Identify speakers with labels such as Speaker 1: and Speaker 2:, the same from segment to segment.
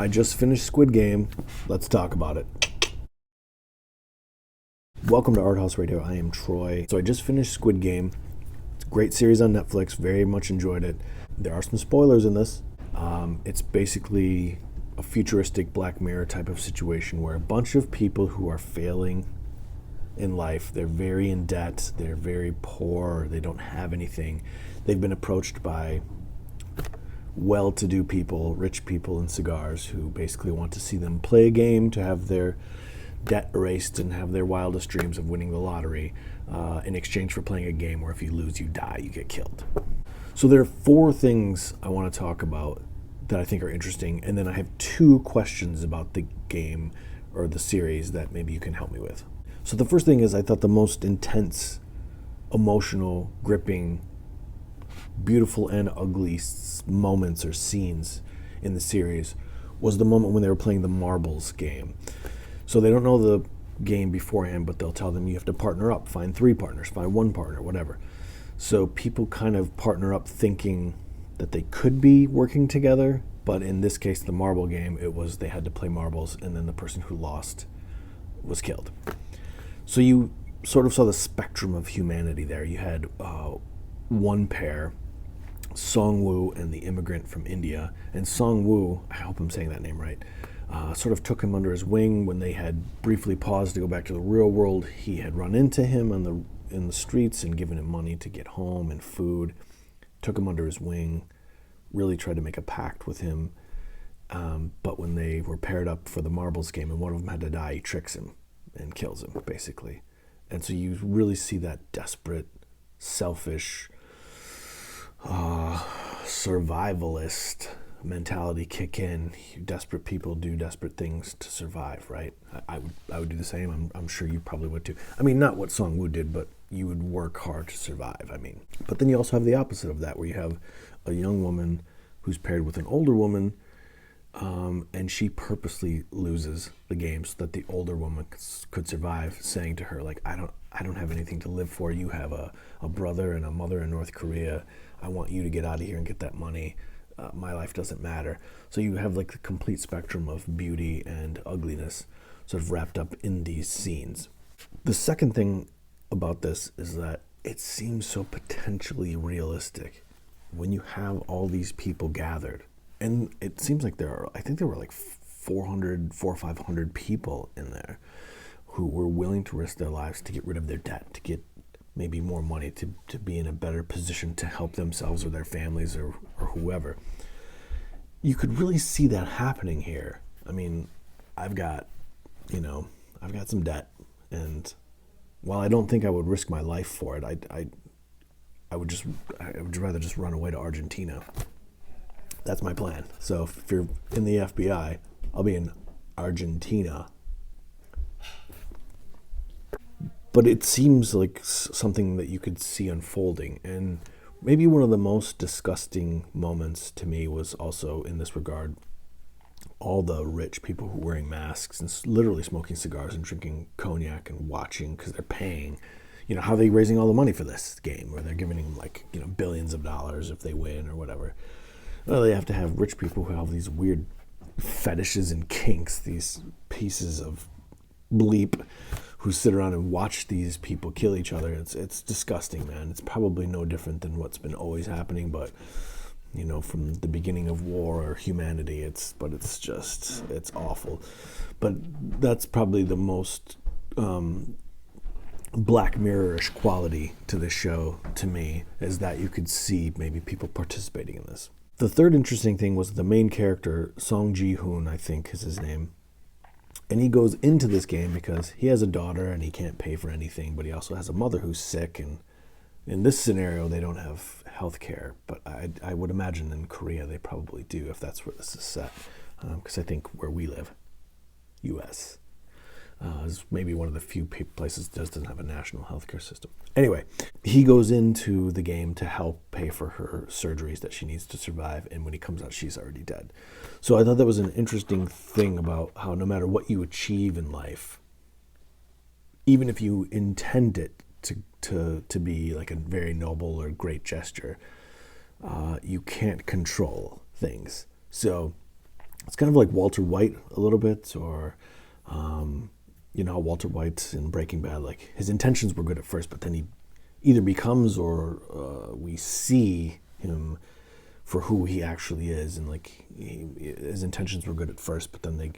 Speaker 1: I just finished Squid Game. Let's talk about it. Welcome to ArtHouse Radio. I am Troy. So I just finished Squid Game. It's a great series on Netflix. Very much enjoyed it. There are some spoilers in this. It's basically a futuristic Black Mirror type of situation where a bunch of people who are failing in life, they're very in debt, they're very poor, they don't have anything. They've been approached by well-to-do people, rich people in cigars who basically want to see them play a game to have their debt erased and have their wildest dreams of winning the lottery in exchange for playing a game where if you lose, you die, you get killed. So there are 4 things I want to talk about that I think are interesting, and then I have 2 questions about the game or the series that maybe you can help me with. So the first thing is I thought the most intense, emotional, gripping, beautiful and ugly moments or scenes in the series was the moment when they were playing the marbles game. So they don't know the game beforehand, but they'll tell them you have to partner up, find 3 partners, find 1 partner, whatever. So people kind of partner up thinking that they could be working together, but in this case, the marble game, it was they had to play marbles and then the person who lost was killed. So you sort of saw the spectrum of humanity there. You had one pair, Song-woo and the immigrant from India. And Song-woo, I hope I'm saying that name right, sort of took him under his wing when they had briefly paused to go back to the real world. He had run into him in the streets and given him money to get home and food, took him under his wing, really tried to make a pact with him. But when they were paired up for the marbles game and one of them had to die, he tricks him and kills him, basically. And so you really see that desperate, selfish, survivalist mentality kick in. Desperate people do desperate things to survive, right? I would do the same. I'm sure you probably would too. I mean, not what Song-woo did, but you would work hard to survive, I mean. But then you also have the opposite of that, where you have a young woman who's paired with an older woman, and she purposely loses the game so that the older woman could survive, saying to her, like, I don't have anything to live for. You have a brother and a mother in North Korea. I want you to get out of here and get that money. My life doesn't matter. So you have like the complete spectrum of beauty and ugliness sort of wrapped up in these scenes. The second thing about this is that it seems so potentially realistic when you have all these people gathered. And it seems like I think there were like 400 or 500 people in there who were willing to risk their lives to get rid of their debt, to get maybe more money, to be in a better position to help themselves or their families or whoever. You could really see that happening here. I mean, I've got some debt, and while I don't think I would risk my life for it, I would rather just run away to Argentina. That's my plan. So if you're in the FBI, I'll be in Argentina. But it seems like something that you could see unfolding. And maybe one of the most disgusting moments to me was also in this regard, all the rich people who were wearing masks and literally smoking cigars and drinking cognac and watching because they're paying. You know, how are they raising all the money for this game? Where they're giving them billions of dollars if they win or whatever. Well, they have to have rich people who have these weird fetishes and kinks, these pieces of bleep who sit around and watch these people kill each other. It's disgusting, man. It's probably no different than what's been always happening, but from the beginning of war or humanity, it's awful. But that's probably the most Black Mirror-ish quality to this show to me, is that you could see maybe people participating in this. The third interesting thing was the main character, Song Ji-hoon, I think is his name. And he goes into this game because he has a daughter and he can't pay for anything, but he also has a mother who's sick. And in this scenario, they don't have health care. But I would imagine in Korea they probably do, if that's where this is set. Because I think where we live, U.S., is maybe one of the few places that doesn't have a national healthcare system. Anyway, he goes into the game to help pay for her surgeries that she needs to survive, and when he comes out, she's already dead. So I thought that was an interesting thing about how no matter what you achieve in life, even if you intend it to be like a very noble or great gesture, you can't control things. So It's kind of like Walter White a little bit, or you know, Walter White in Breaking Bad, like his intentions were good at first, but then he either becomes or we see him for who he actually is, and like his intentions were good at first, but then they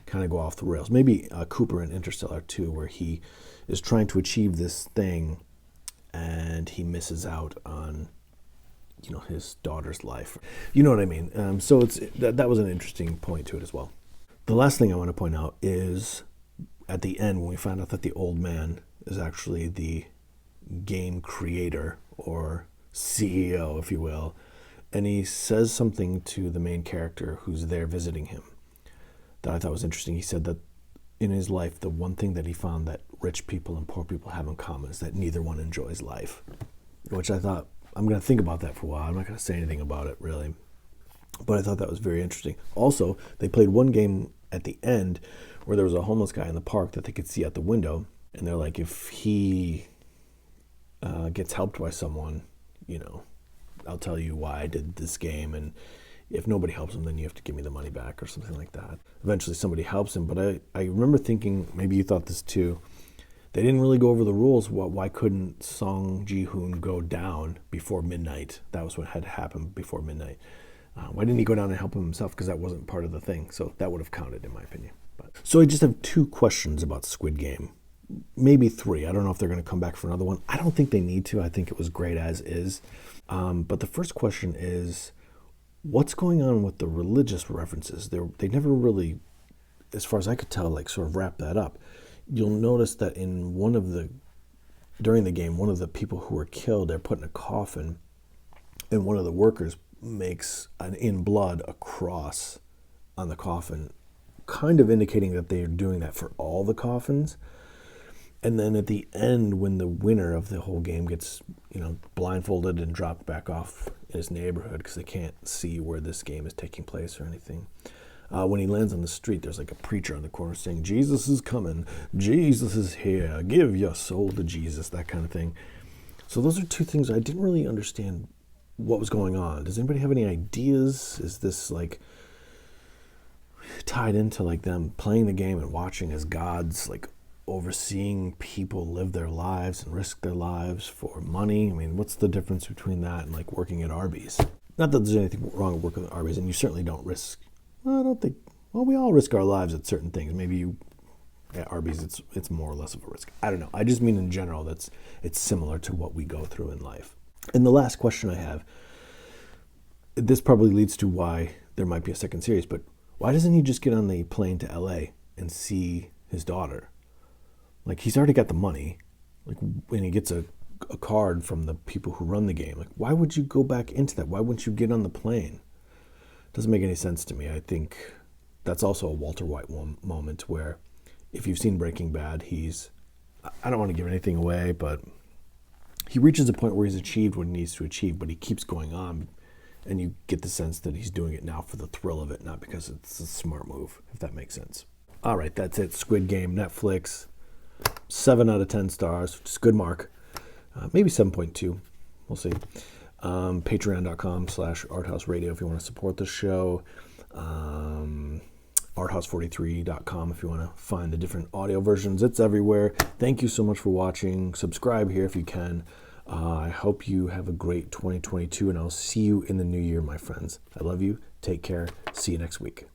Speaker 1: kind of go off the rails. Maybe Cooper in Interstellar too, where he is trying to achieve this thing and he misses out on, you know, his daughter's life. You know what I mean? So that was an interesting point to it as well. The last thing I want to point out is at the end when we find out that the old man is actually the game creator or CEO, if you will, and he says something to the main character who's there visiting him that I thought was interesting. He said that in his life, the one thing that he found that rich people and poor people have in common is that neither one enjoys life, which I thought, I'm going to think about that for a while. I'm not going to say anything about it, really. But I thought that was very interesting. Also, they played one game at the end where there was a homeless guy in the park that they could see out the window. And they're like, if he gets helped by someone, you know, I'll tell you why I did this game. And if nobody helps him, then you have to give me the money back or something like that. Eventually somebody helps him. But I remember thinking, maybe you thought this too, they didn't really go over the rules. Why couldn't Song Ji-hoon go down before midnight? That was what had to happen before midnight. Why didn't he go down and help him himself? Because that wasn't part of the thing. So that would have counted, in my opinion. So I just have 2 questions about Squid Game. Maybe 3. I don't know if they're going to come back for another one. I don't think they need to. I think it was great as is. But the first question is, what's going on with the religious references? They never really, as far as I could tell, like sort of wrap that up. You'll notice that during the game, one of the people who were killed, they're put in a coffin, and one of the workers makes in blood a cross on the coffin, kind of indicating that they are doing that for all the coffins. And then at the end, when the winner of the whole game gets, you know, blindfolded and dropped back off in his neighborhood because they can't see where this game is taking place or anything. When he lands on the street, there's like a preacher on the corner saying, "Jesus is coming, Jesus is here, give your soul to Jesus," that kind of thing. So those are 2 things I didn't really understand what was going on. Does anybody have any ideas? Is this like tied into like them playing the game and watching as gods, like overseeing people live their lives and risk their lives for money? I mean, what's the difference between that and like working at Arby's? Not that there's anything wrong with working at Arby's, and you certainly don't risk, well, I don't think, well, we all risk our lives at certain things. Maybe at Arby's it's more or less of a risk. I don't know. I just mean in general it's similar to what we go through in life. And the last question I have, this probably leads to why there might be a second series, but why doesn't he just get on the plane to LA and see his daughter? Like, he's already got the money, like when he gets a card from the people who run the game. Like, why would you go back into that? Why wouldn't you get on the plane? Doesn't make any sense to me. I think that's also a Walter White moment where, if you've seen Breaking Bad, I don't want to give anything away, but he reaches a point where he's achieved what he needs to achieve, but he keeps going on, and you get the sense that he's doing it now for the thrill of it, not because it's a smart move, if that makes sense. All right, that's it. Squid Game, Netflix, 7 out of 10 stars, which is a good mark. Maybe 7.2, we'll see. Patreon.com/ArtHouse Radio if you want to support the show. ArtHouse43.com if you want to find the different audio versions. It's everywhere. Thank you so much for watching. Subscribe here if you can. I hope you have a great 2022, and I'll see you in the new year, my friends. I love you. Take care. See you next week.